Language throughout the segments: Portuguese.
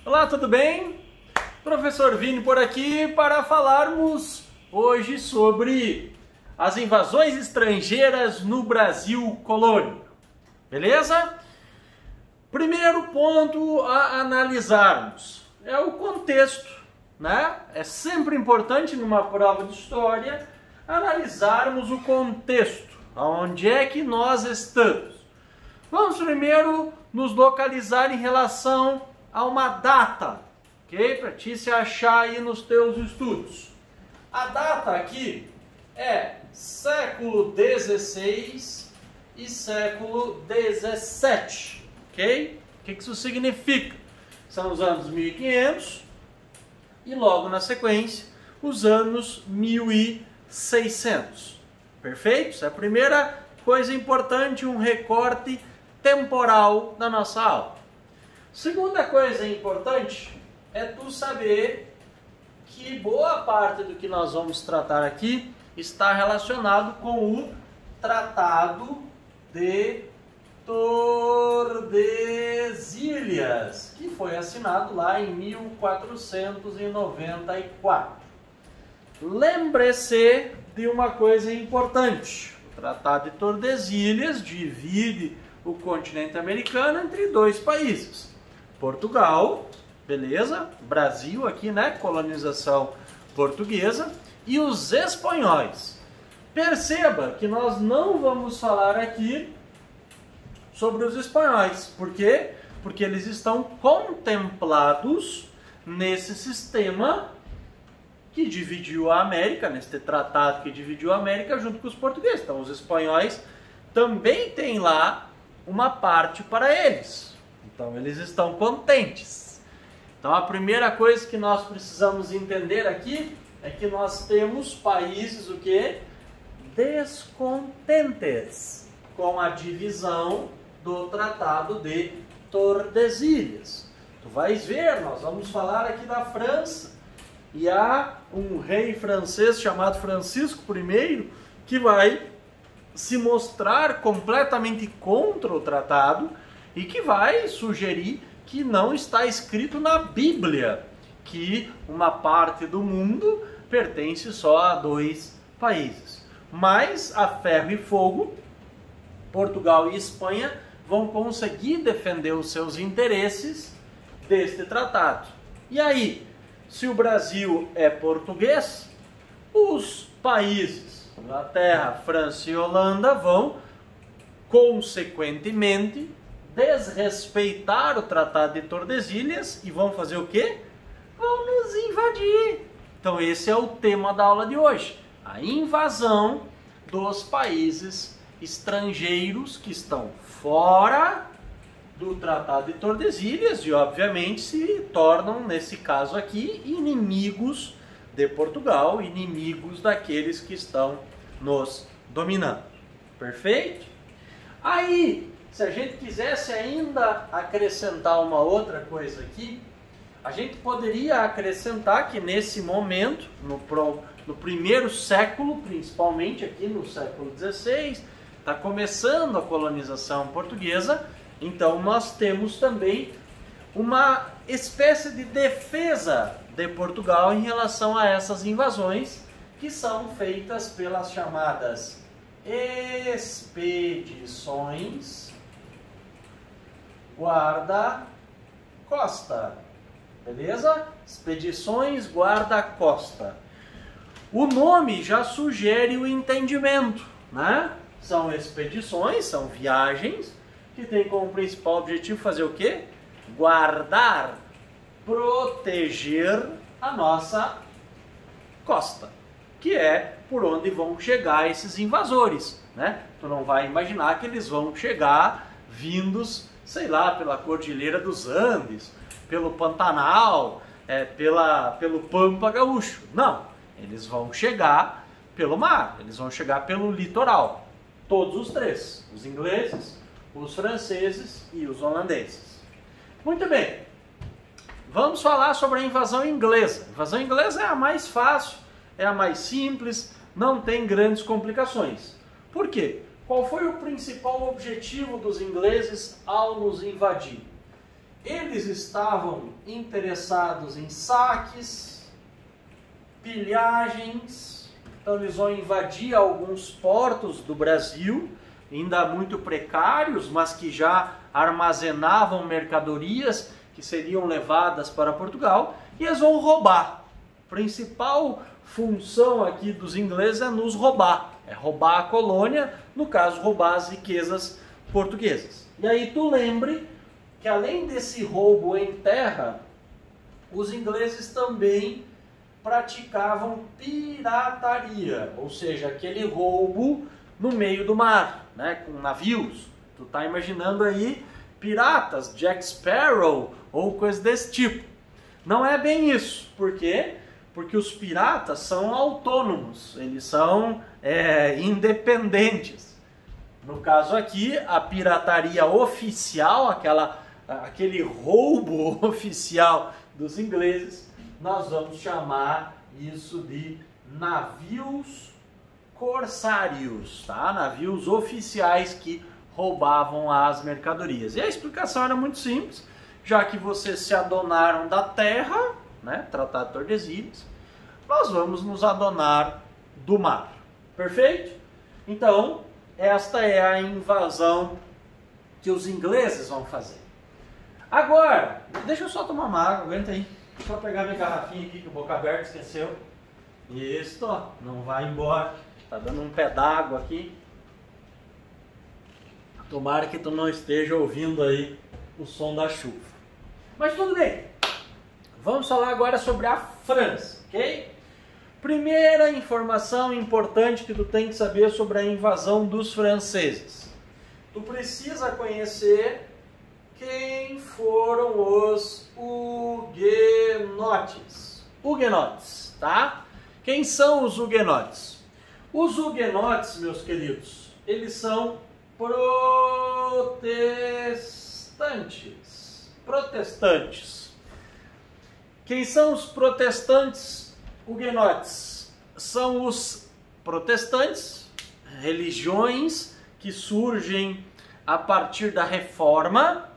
Olá, tudo bem? Professor Vini por aqui para falarmos hoje sobre as invasões estrangeiras no Brasil colônia. Beleza? Primeiro ponto a analisarmos é o contexto, né? É sempre importante numa prova de história analisarmos o contexto, aonde é que nós estamos. Vamos primeiro nos localizar em relação a uma data, ok? Para ti se achar aí nos teus estudos. A data aqui é século XVI e século XVII, ok? O que isso significa? São os anos 1500 e logo na sequência os anos 1600. Perfeito? Essa é a primeira coisa importante, um recorte temporal da nossa aula. Segunda coisa importante é tu saber que boa parte do que nós vamos tratar aqui está relacionado com o Tratado de Tordesilhas, que foi assinado lá em 1494. Lembre-se de uma coisa importante: o Tratado de Tordesilhas divide o continente americano entre dois países. Portugal, beleza? Brasil aqui, né? Colonização portuguesa. E os espanhóis. Perceba que nós não vamos falar aqui sobre os espanhóis. Por quê? Porque eles estão contemplados nesse sistema que dividiu a América, neste tratado que dividiu a América junto com os portugueses. Então os espanhóis também têm lá uma parte para eles. Então eles estão contentes. Então a primeira coisa que nós precisamos entender aqui é que nós temos países o quê? Descontentes com a divisão do Tratado de Tordesilhas. Tu vais ver, nós vamos falar aqui da França, e há um rei francês chamado Francisco I que vai se mostrar completamente contra o tratado e que vai sugerir que não está escrito na Bíblia que uma parte do mundo pertence só a dois países. Mas, a ferro e fogo, Portugal e Espanha vão conseguir defender os seus interesses deste tratado. E aí, se o Brasil é português, os países Inglaterra, França e Holanda vão, consequentemente, desrespeitar o Tratado de Tordesilhas e vão fazer o quê? Vão nos invadir. Então esse é o tema da aula de hoje. A invasão dos países estrangeiros que estão fora do Tratado de Tordesilhas e obviamente se tornam, nesse caso aqui, inimigos de Portugal, inimigos daqueles que estão nos dominando. Perfeito? Aí, se a gente quisesse ainda acrescentar uma outra coisa aqui, a gente poderia acrescentar que nesse momento, no primeiro século, principalmente aqui no século XVI, está começando a colonização portuguesa, então nós temos também uma espécie de defesa de Portugal em relação a essas invasões que são feitas pelas chamadas expedições guarda-costa, beleza? Expedições guarda-costa. O nome já sugere o entendimento, né? São expedições, são viagens que têm como principal objetivo fazer o quê? Guardar, proteger a nossa costa, que é por onde vão chegar esses invasores, né? Tu não vai imaginar que eles vão chegar vindos, sei lá, pela Cordilheira dos Andes, pelo Pantanal, pelo Pampa Gaúcho. Não, eles vão chegar pelo mar, eles vão chegar pelo litoral. Todos os três, os ingleses, os franceses e os holandeses. Muito bem, vamos falar sobre a invasão inglesa. A invasão inglesa é a mais fácil, é a mais simples, não tem grandes complicações. Por quê? Qual foi o principal objetivo dos ingleses ao nos invadir? Eles estavam interessados em saques, pilhagens, então eles vão invadir alguns portos do Brasil, ainda muito precários, mas que já armazenavam mercadorias que seriam levadas para Portugal, e eles vão roubar. A principal função aqui dos ingleses é nos roubar, é roubar a colônia, no caso roubar as riquezas portuguesas. E aí tu lembre que além desse roubo em terra, os ingleses também praticavam pirataria, ou seja, aquele roubo no meio do mar, né, com navios. Tu tá imaginando aí piratas, Jack Sparrow ou coisa desse tipo. Não é bem isso. Por quê? Porque os piratas são autônomos, eles são independentes. No caso aqui, a pirataria oficial, aquele roubo oficial dos ingleses, nós vamos chamar isso de navios corsários, tá? Navios oficiais que roubavam as mercadorias. E a explicação era muito simples, já que vocês se adonaram da terra, né? Tratado de Tordesilhas, nós vamos nos adonar do mar. Perfeito? Então, esta é a invasão que os ingleses vão fazer. Agora, deixa eu só tomar uma água, aguenta aí. Deixa eu pegar minha garrafinha aqui que o boca aberta esqueceu. Isso, ó, não vai embora. Tá dando um pé d'água aqui. Tomara que tu não esteja ouvindo aí o som da chuva. Mas tudo bem. Vamos falar agora sobre a França, ok? Primeira informação importante que tu tem que saber sobre a invasão dos franceses. Tu precisa conhecer quem foram os huguenotes. Huguenotes, tá? Quem são os huguenotes? Os huguenotes, meus queridos, eles são protestantes. Quem são os protestantes huguenotes? São os protestantes, religiões que surgem a partir da Reforma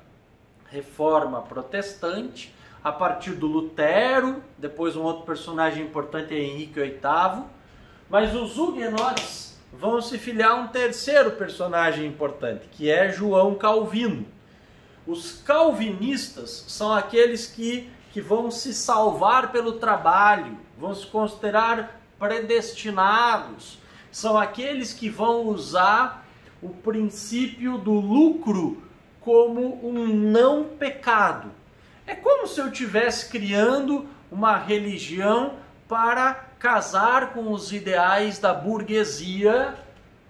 Protestante, a partir do Lutero, depois um outro personagem importante é Henrique VIII, mas os huguenotes vão se filiar a um terceiro personagem importante, que é João Calvino. Os calvinistas são aqueles que vão se salvar pelo trabalho, vão se considerar predestinados, são aqueles que vão usar o princípio do lucro como um não pecado. É como se eu estivesse criando uma religião para casar com os ideais da burguesia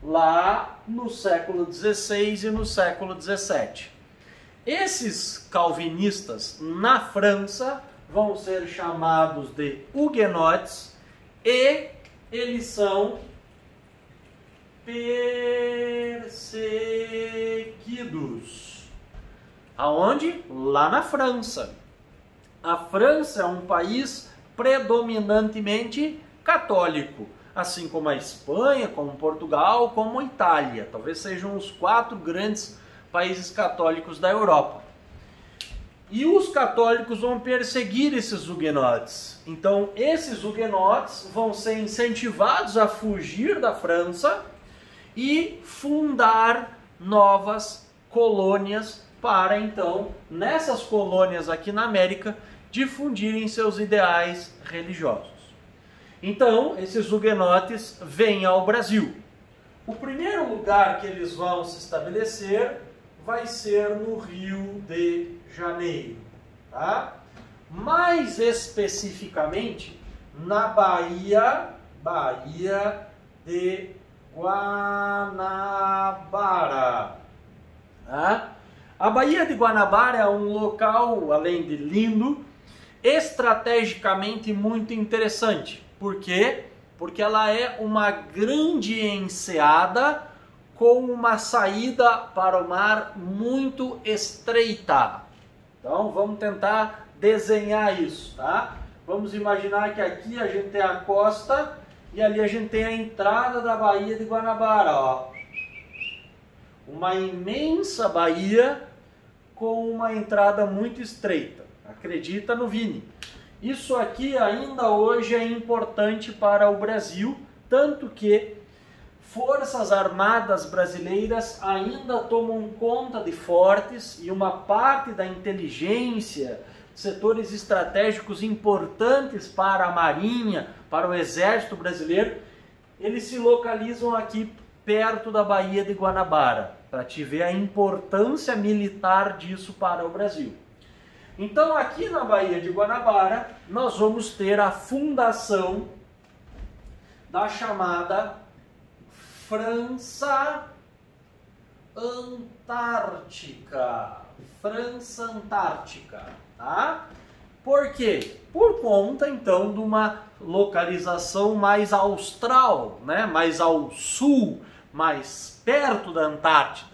lá no século XVI e no século XVII. Esses calvinistas na França vão ser chamados de huguenotes e eles são perseguidos. Aonde? Lá na França. A França é um país predominantemente católico, assim como a Espanha, como Portugal, como a Itália. Talvez sejam os 4 grandes países católicos da Europa. E os católicos vão perseguir esses huguenotes. Então, esses huguenotes vão ser incentivados a fugir da França e fundar novas colônias para, então, nessas colônias aqui na América, difundirem seus ideais religiosos. Então, esses huguenotes vêm ao Brasil. O primeiro lugar que eles vão se estabelecer vai ser no Rio de Janeiro, tá? Mais especificamente na Baía de Guanabara. Tá? A Baía de Guanabara é um local, além de lindo, estrategicamente muito interessante. Por quê? Porque ela é uma grande enseada com uma saída para o mar muito estreita. Então vamos tentar desenhar isso, tá? Vamos imaginar que aqui a gente tem a costa e ali a gente tem a entrada da Baía de Guanabara, ó. Uma imensa baía com uma entrada muito estreita. Acredita no Vini. Isso aqui ainda hoje é importante para o Brasil, tanto que Forças Armadas brasileiras ainda tomam conta de fortes e uma parte da inteligência, setores estratégicos importantes para a Marinha, para o Exército brasileiro, eles se localizam aqui perto da Baía de Guanabara, para te ver a importância militar disso para o Brasil. Então aqui na Baía de Guanabara nós vamos ter a fundação da chamada França Antártica. França Antártica, tá? Por quê? Por conta então de uma localização mais austral, né? Mais ao sul, mais perto da Antártida.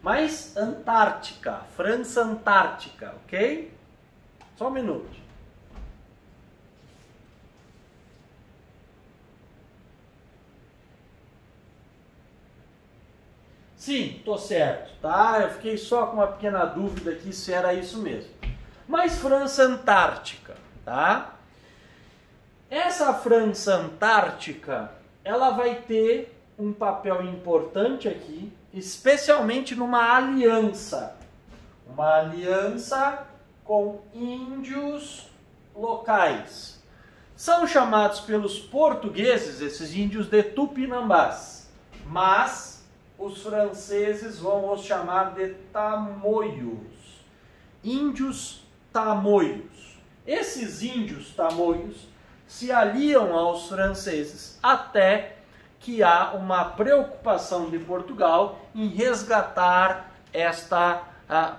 Mas Antártica, França Antártica, ok? Só um minuto. Sim, tô certo, tá? Eu fiquei só com uma pequena dúvida aqui se era isso mesmo. Mas França Antártica, tá? Essa França Antártica, ela vai ter um papel importante aqui, especialmente numa aliança. Uma aliança com índios locais. São chamados pelos portugueses, esses índios, de tupinambás. Mas os franceses vão os chamar de tamoios. Índios tamoios. Esses índios tamoios se aliam aos franceses até que há uma preocupação de Portugal em resgatar esta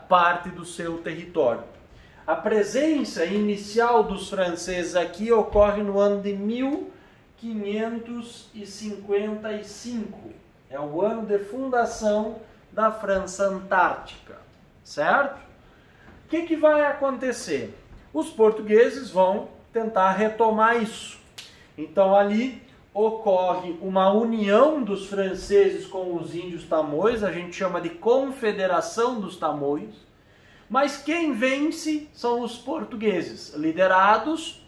parte do seu território. A presença inicial dos franceses aqui ocorre no ano de 1555. É o ano de fundação da França Antártica, certo? O que vai acontecer? Os portugueses vão tentar retomar isso. Então ali ocorre uma união dos franceses com os índios tamoios, a gente chama de Confederação dos Tamoios, mas quem vence são os portugueses, liderados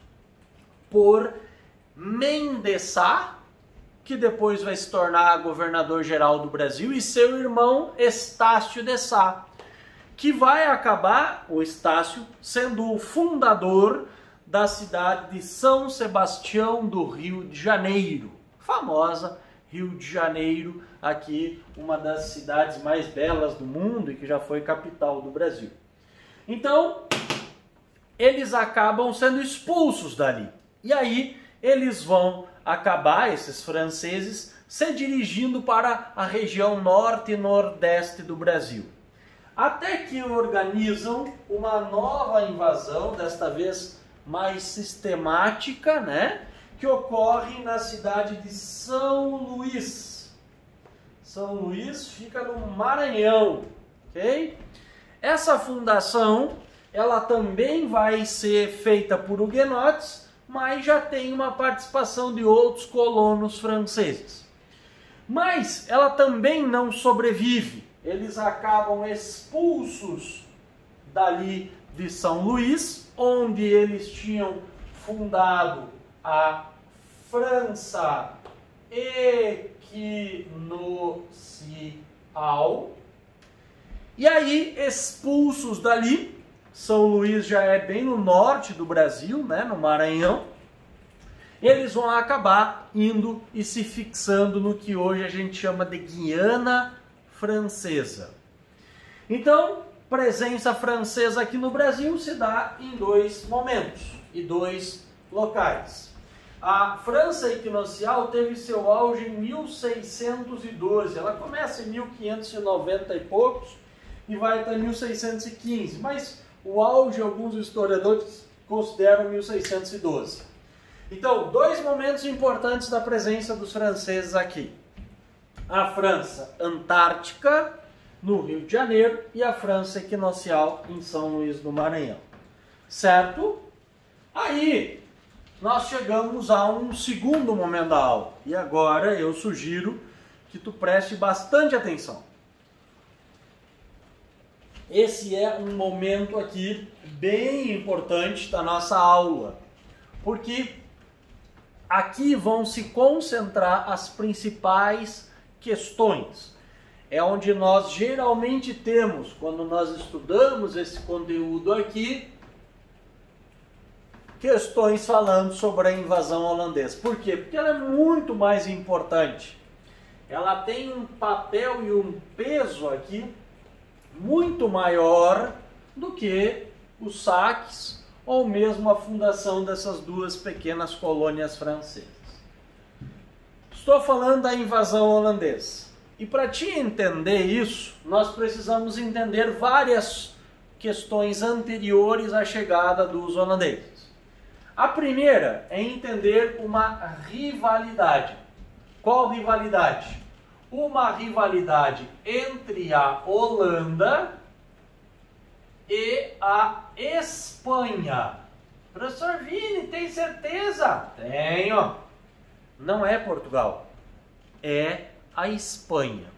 por Mendes Sá, que depois vai se tornar governador-geral do Brasil, e seu irmão Estácio de Sá, que vai acabar, o Estácio, sendo o fundador da cidade de São Sebastião do Rio de Janeiro, famosa Rio de Janeiro, aqui uma das cidades mais belas do mundo e que já foi capital do Brasil. Então, eles acabam sendo expulsos dali. E aí, eles vão acabar, esses franceses, se dirigindo para a região norte e nordeste do Brasil. Até que organizam uma nova invasão, desta vez mais sistemática, né? Que ocorre na cidade de São Luís. São Luís fica no Maranhão, ok? Essa fundação, ela também vai ser feita por huguenotes, mas já tem uma participação de outros colonos franceses. Mas ela também não sobrevive. Eles acabam expulsos dali de São Luís, onde eles tinham fundado a França Equinocial. E aí, expulsos dali, São Luís já é bem no norte do Brasil, né, no Maranhão, eles vão acabar indo e se fixando no que hoje a gente chama de Guiana Francesa. Então, presença francesa aqui no Brasil se dá em dois momentos e dois locais. A França Equinocial teve seu auge em 1612, ela começa em 1590 e poucos e vai até 1615, mas o auge alguns historiadores consideram 1612. Então, dois momentos importantes da presença dos franceses aqui. A França Antártica, no Rio de Janeiro, e a França Equinocial em São Luís do Maranhão. Certo? Aí, nós chegamos a um segundo momento da aula. E agora eu sugiro que tu preste bastante atenção. esse é um momento aqui bem importante da nossa aula, porque aqui vão se concentrar as principais questões. É onde nós geralmente temos, quando nós estudamos esse conteúdo aqui, questões falando sobre a invasão holandesa. Por quê? Porque ela é muito mais importante. Ela tem um papel e um peso aqui muito maior do que os saques ou mesmo a fundação dessas duas pequenas colônias francesas. Estou falando da invasão holandesa. E para te entender isso, nós precisamos entender várias questões anteriores à chegada dos holandeses. A primeira é entender uma rivalidade. Qual rivalidade? Uma rivalidade entre a Holanda e a Espanha. Professor Vini, tem certeza? Tenho. Não é Portugal, é a Espanha.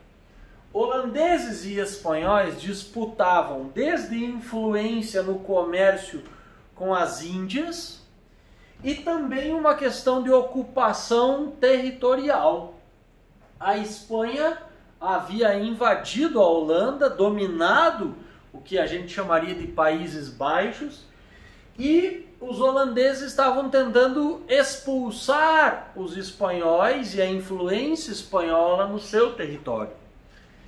Holandeses e espanhóis disputavam desde influência no comércio com as Índias e também uma questão de ocupação territorial. A Espanha havia invadido a Holanda, dominado o que a gente chamaria de Países Baixos, e os holandeses estavam tentando expulsar os espanhóis e a influência espanhola no seu território.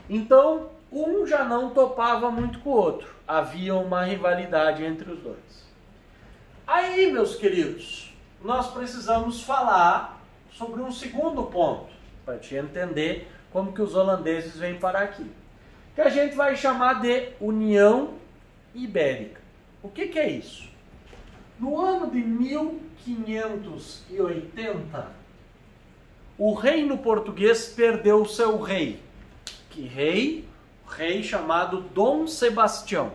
Então, um já não topava muito com o outro. Havia uma rivalidade entre os dois. Aí, meus queridos, nós precisamos falar sobre um segundo ponto, para te entender como que os holandeses vêm parar aqui, que a gente vai chamar de União Ibérica. O que que é isso? No ano de 1580, o reino português perdeu o seu rei. Que rei? O rei chamado Dom Sebastião.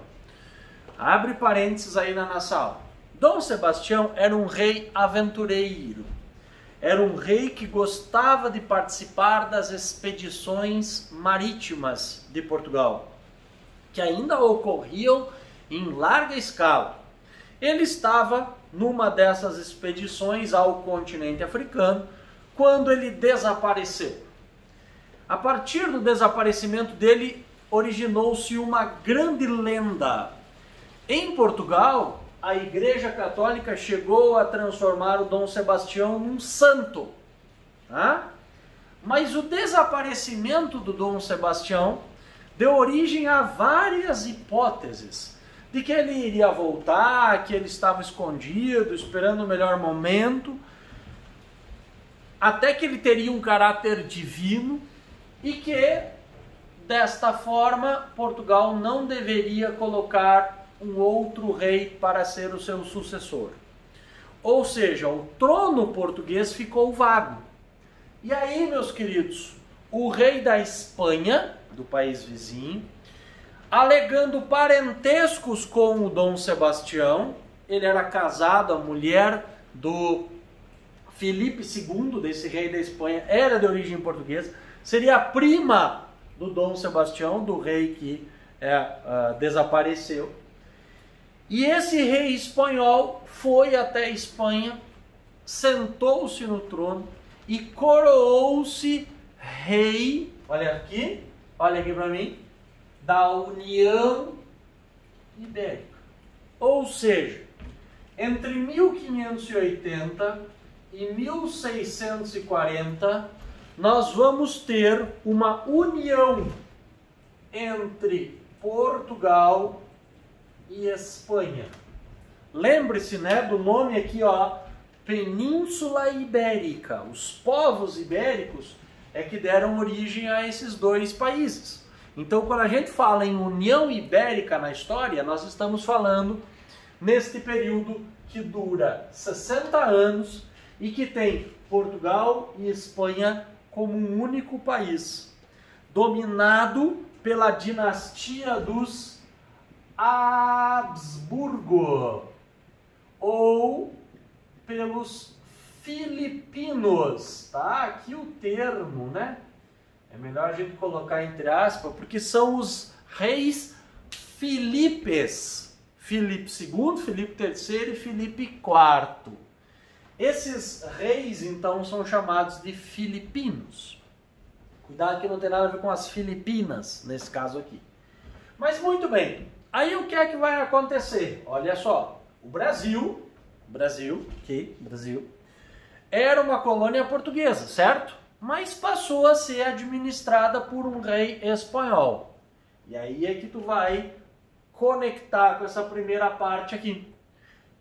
Abre parênteses aí na nossa aula. Dom Sebastião era um rei aventureiro. Era um rei que gostava de participar das expedições marítimas de Portugal, que ainda ocorriam em larga escala. Ele estava numa dessas expedições ao continente africano quando ele desapareceu. A partir do desaparecimento dele, originou-se uma grande lenda. Em Portugal, a Igreja Católica chegou a transformar o Dom Sebastião num santo. Tá? Mas o desaparecimento do Dom Sebastião deu origem a várias hipóteses de que ele iria voltar, que ele estava escondido, esperando o melhor momento, até que ele teria um caráter divino e que, desta forma, Portugal não deveria colocar um outro rei para ser o seu sucessor. Ou seja, o trono português ficou vago. E aí, meus queridos, o rei da Espanha, do país vizinho, alegando parentescos com o Dom Sebastião, ele era casado, a mulher do Filipe II, desse rei da Espanha, era de origem portuguesa, seria a prima do Dom Sebastião, do rei que desapareceu. E esse rei espanhol foi até a Espanha, sentou-se no trono e coroou-se rei, olha aqui para mim, da União Ibérica. Ou seja, entre 1580 e 1640, nós vamos ter uma união entre Portugal e Espanha. Lembre-se, né, do nome aqui, ó, Península Ibérica. Os povos ibéricos é que deram origem a esses dois países. Então, quando a gente fala em União Ibérica na história, nós estamos falando neste período que dura 60 anos e que tem Portugal e Espanha como um único país, dominado pela dinastia dos Habsburgo, ou pelos filipinos, tá? Aqui o termo, né? É melhor a gente colocar entre aspas, porque são os reis Filipes. Filipe II, Filipe III e Filipe IV. Esses reis, então, são chamados de filipinos. Cuidado que não tem nada a ver com as Filipinas, nesse caso aqui. Mas muito bem, aí o que é que vai acontecer? Olha só, o Brasil, era uma colônia portuguesa, certo? Mas passou a ser administrada por um rei espanhol. E aí é que tu vai conectar com essa primeira parte aqui,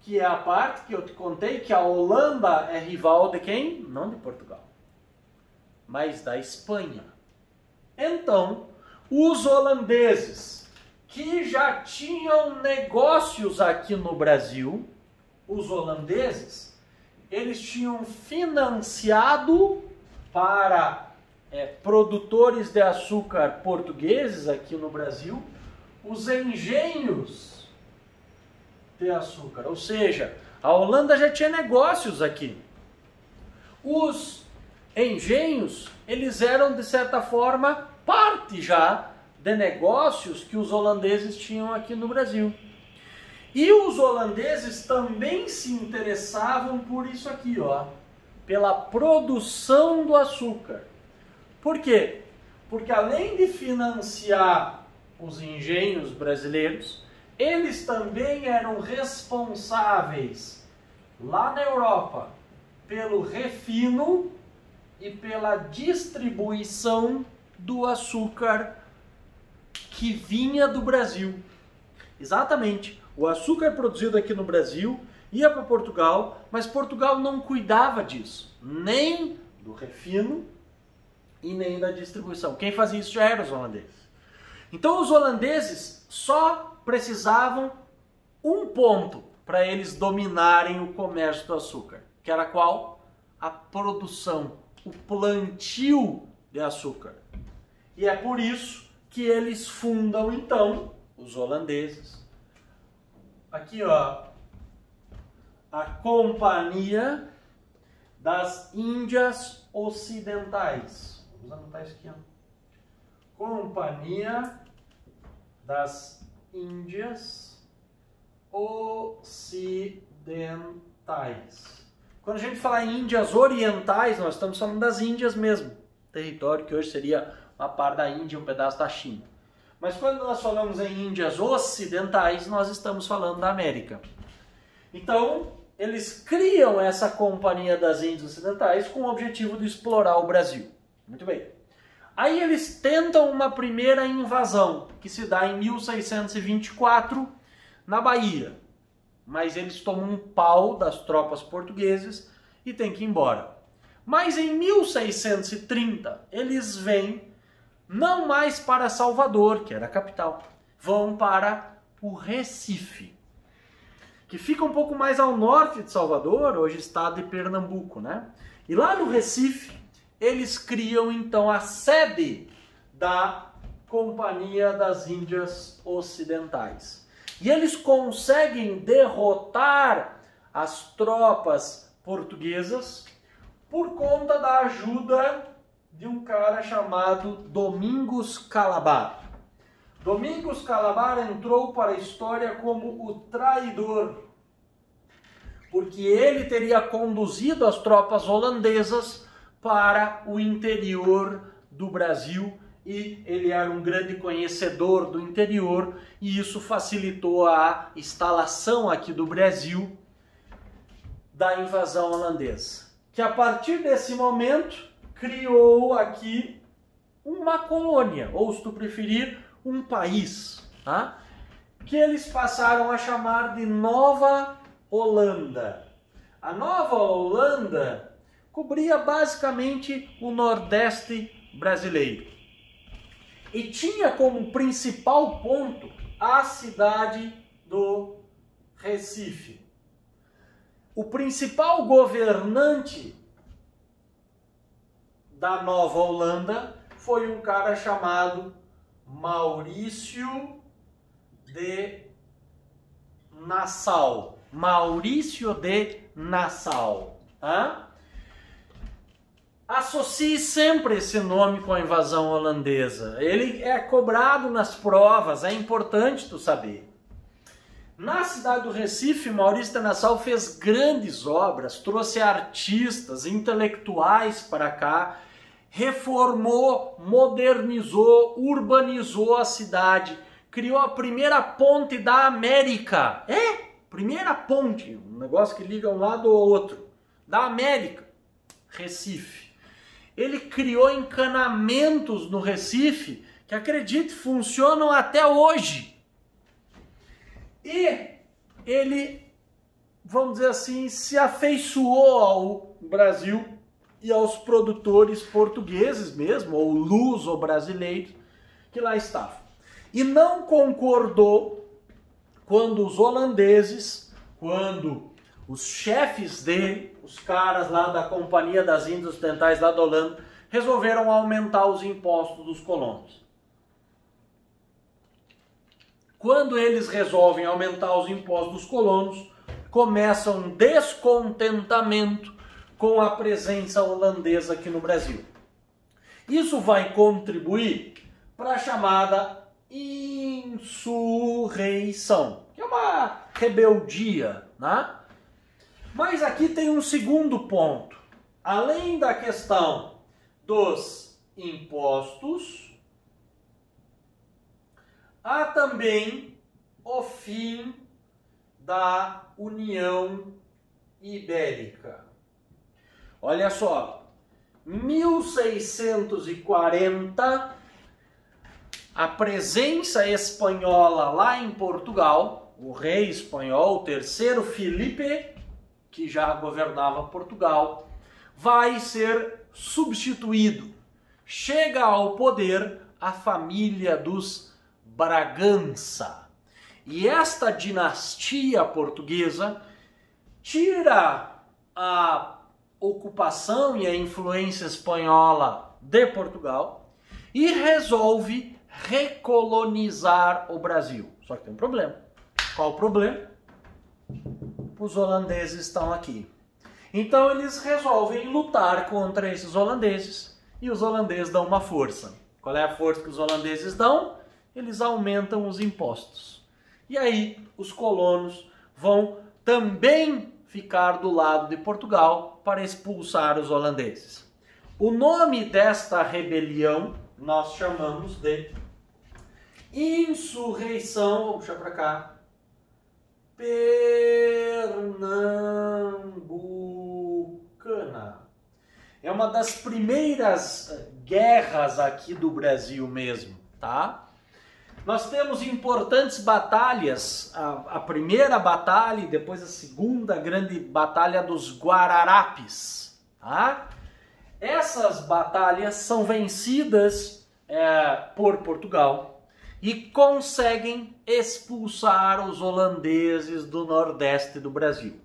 que é a parte que eu te contei que a Holanda é rival de quem? Não de Portugal, mas da Espanha. Então, os holandeses que já tinham negócios aqui no Brasil, eles tinham financiado para produtores de açúcar portugueses aqui no Brasil os engenhos de açúcar. Ou seja, a Holanda já tinha negócios aqui. Os engenhos, eles eram de certa forma parte já de negócios que os holandeses tinham aqui no Brasil. E os holandeses também se interessavam por isso aqui, ó, pela produção do açúcar. Por quê? Porque além de financiar os engenhos brasileiros, eles também eram responsáveis lá na Europa pelo refino e pela distribuição do açúcar que vinha do Brasil. Exatamente. O açúcar produzido aqui no Brasil ia para Portugal, mas Portugal não cuidava disso, nem do refino e nem da distribuição. Quem fazia isso já eram os holandeses. Então os holandeses só precisavam um ponto para eles dominarem o comércio do açúcar, que era qual? A produção, o plantio de açúcar. E é por isso que eles fundam então, os holandeses, aqui ó, a Companhia das Índias Ocidentais. Vamos anotar isso aqui, ó. Companhia das Índias Ocidentais. Quando a gente fala em Índias Orientais, nós estamos falando das Índias mesmo. Território que hoje seria uma parte da Índia, um pedaço da China. Mas quando nós falamos em Índias Ocidentais, nós estamos falando da América. Então, eles criam essa Companhia das Índias Ocidentais com o objetivo de explorar o Brasil. Muito bem. Aí eles tentam uma primeira invasão, que se dá em 1624, na Bahia. Mas eles tomam um pau das tropas portuguesas e têm que ir embora. Mas em 1630, eles vêm não mais para Salvador, que era a capital, vão para o Recife, que fica um pouco mais ao norte de Salvador, hoje estado de Pernambuco, né? E lá no Recife, eles criam então a sede da Companhia das Índias Ocidentais. E eles conseguem derrotar as tropas portuguesas por conta da ajuda de um cara chamado Domingos Calabar. Domingos Calabar entrou para a história como o traidor, porque ele teria conduzido as tropas holandesas para o interior do Brasil e ele era um grande conhecedor do interior e isso facilitou a instalação aqui do Brasil da invasão holandesa, que a partir desse momento criou aqui uma colônia, ou se tu preferir, um país, tá? Que eles passaram a chamar de Nova Holanda. A Nova Holanda cobria basicamente o Nordeste brasileiro e tinha como principal ponto a cidade do Recife. O principal governante da Nova Holanda foi um cara chamado Maurício de Nassau. Maurício de Nassau. Tá? Associe sempre esse nome com a invasão holandesa. Ele é cobrado nas provas, é importante tu saber. Na cidade do Recife, Maurício de Nassau fez grandes obras, trouxe artistas, intelectuais para cá, reformou, modernizou, urbanizou a cidade, criou a primeira ponte da América. Primeira ponte, um negócio que liga um lado ao outro, da América, Recife. Ele criou encanamentos no Recife que, acredite, funcionam até hoje. E ele, vamos dizer assim, se afeiçoou ao Brasil e aos produtores portugueses mesmo, ou luso-brasileiros, que lá estavam. E não concordou quando os holandeses, quando os chefes dele, os caras lá da Companhia das Índias Ocidentais lá da Holanda, resolveram aumentar os impostos dos colonos. Quando eles resolvem aumentar os impostos dos colonos, começa um descontentamento com a presença holandesa aqui no Brasil. Isso vai contribuir para a chamada insurreição, que é uma rebeldia, né? Mas aqui tem um segundo ponto. Além da questão dos impostos, há também o fim da União Ibérica. Olha só, 1640, a presença espanhola lá em Portugal, o rei espanhol, o terceiro Filipe, que já governava Portugal, vai ser substituído. Chega ao poder a família dos Bragança. E esta dinastia portuguesa tira a ocupação e a influência espanhola de Portugal e resolve recolonizar o Brasil. Só que tem um problema. Qual o problema? Os holandeses estão aqui. Então eles resolvem lutar contra esses holandeses e os holandeses dão uma força. Qual é a força que os holandeses dão? Eles aumentam os impostos. E aí os colonos vão também ficar do lado de Portugal para expulsar os holandeses. O nome desta rebelião nós chamamos de insurreição, vou puxar para cá, pernambucana. É uma das primeiras guerras aqui do Brasil mesmo, tá? Nós temos importantes batalhas, a primeira batalha e depois a segunda grande batalha dos Guararapes, tá? Essas batalhas são vencidas por Portugal e conseguem expulsar os holandeses do nordeste do Brasil.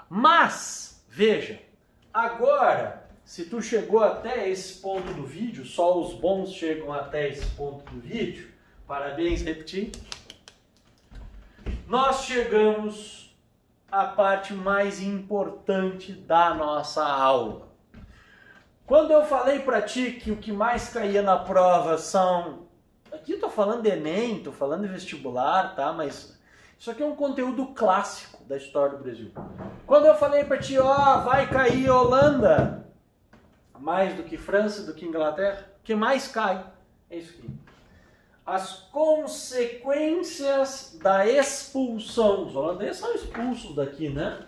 Mas, veja, agora, se tu chegou até esse ponto do vídeo, só os bons chegam até esse ponto do vídeo, parabéns, repetir. Nós chegamos à parte mais importante da nossa aula. Quando eu falei para ti que o que mais caía na prova são... Aqui eu tô falando de Enem, tô falando de vestibular, tá? Mas isso aqui é um conteúdo clássico da história do Brasil. Quando eu falei para ti, ó, vai cair Holanda, mais do que França, do que Inglaterra, o que mais cai é isso aqui. As consequências da expulsão. Os holandeses são expulsos daqui, né?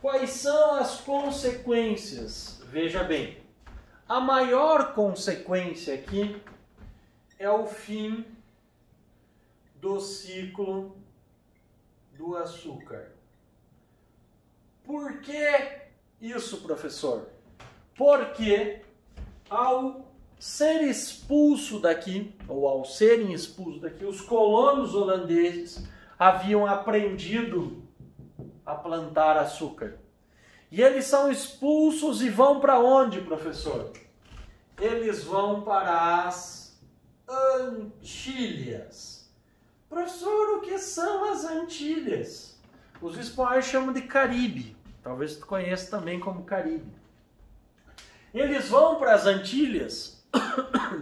Quais são as consequências? Veja bem, a maior consequência aqui é o fim do ciclo do açúcar. Por que isso, professor? Porque ao ser expulso daqui, ou ao serem expulsos daqui, os colonos holandeses haviam aprendido a plantar açúcar. E eles são expulsos e vão para onde, professor? Eles vão para as Antilhas. Professor, o que são as Antilhas? Os espanhóis chamam de Caribe. Talvez tu conheça também como Caribe. Eles vão para as Antilhas,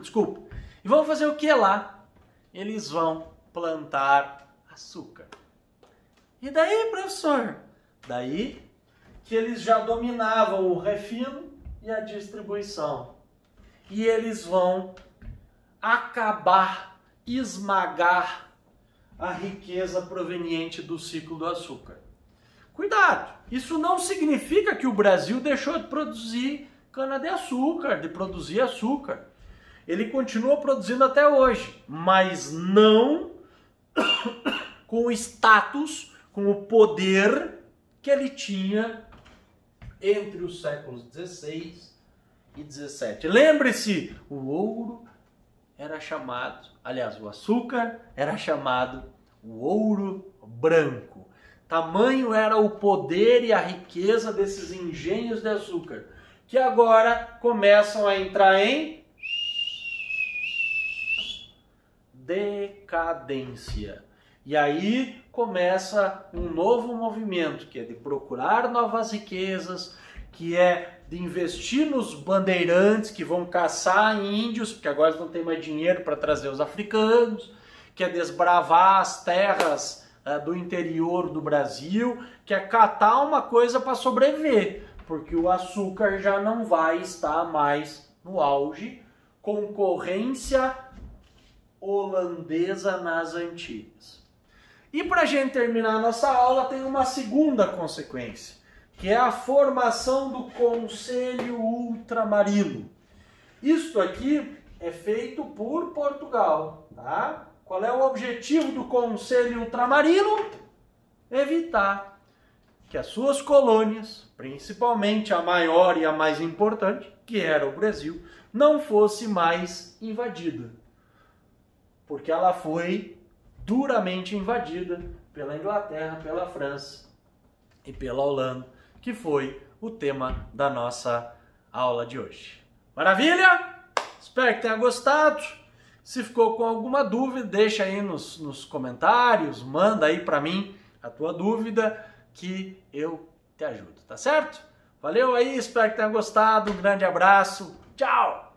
desculpa, e vão fazer o que lá? Eles vão plantar açúcar. E daí, professor? Daí que eles já dominavam o refino e a distribuição. E eles vão acabar, esmagar a riqueza proveniente do ciclo do açúcar. Cuidado, isso não significa que o Brasil deixou de produzir cana-de-açúcar, de produzir açúcar. Ele continua produzindo até hoje, mas não com o status, com o poder que ele tinha entre os séculos XVI e XVII. Lembre-se, o ouro era chamado, aliás, o açúcar era chamado o ouro branco. Tamanho era o poder e a riqueza desses engenhos de açúcar, que agora começam a entrar em decadência. E aí começa um novo movimento, que é de procurar novas riquezas, que é de investir nos bandeirantes que vão caçar índios, porque agora eles não têm mais dinheiro para trazer os africanos, que é desbravar as terras do interior do Brasil, que é catar uma coisa para sobreviver, porque o açúcar já não vai estar mais no auge. Concorrência holandesa nas Antilhas. E para a gente terminar a nossa aula, tem uma segunda consequência, que é a formação do Conselho Ultramarino. Isto aqui é feito por Portugal, tá? Qual é o objetivo do Conselho Ultramarino? Evitar que as suas colônias, principalmente a maior e a mais importante, que era o Brasil, não fosse mais invadida. Porque ela foi duramente invadida pela Inglaterra, pela França e pela Holanda, que foi o tema da nossa aula de hoje. Maravilha? Espero que tenha gostado. Se ficou com alguma dúvida, deixa aí nos comentários, manda aí para mim a tua dúvida que eu te ajudo, tá certo? Valeu aí, espero que tenha gostado, um grande abraço, tchau!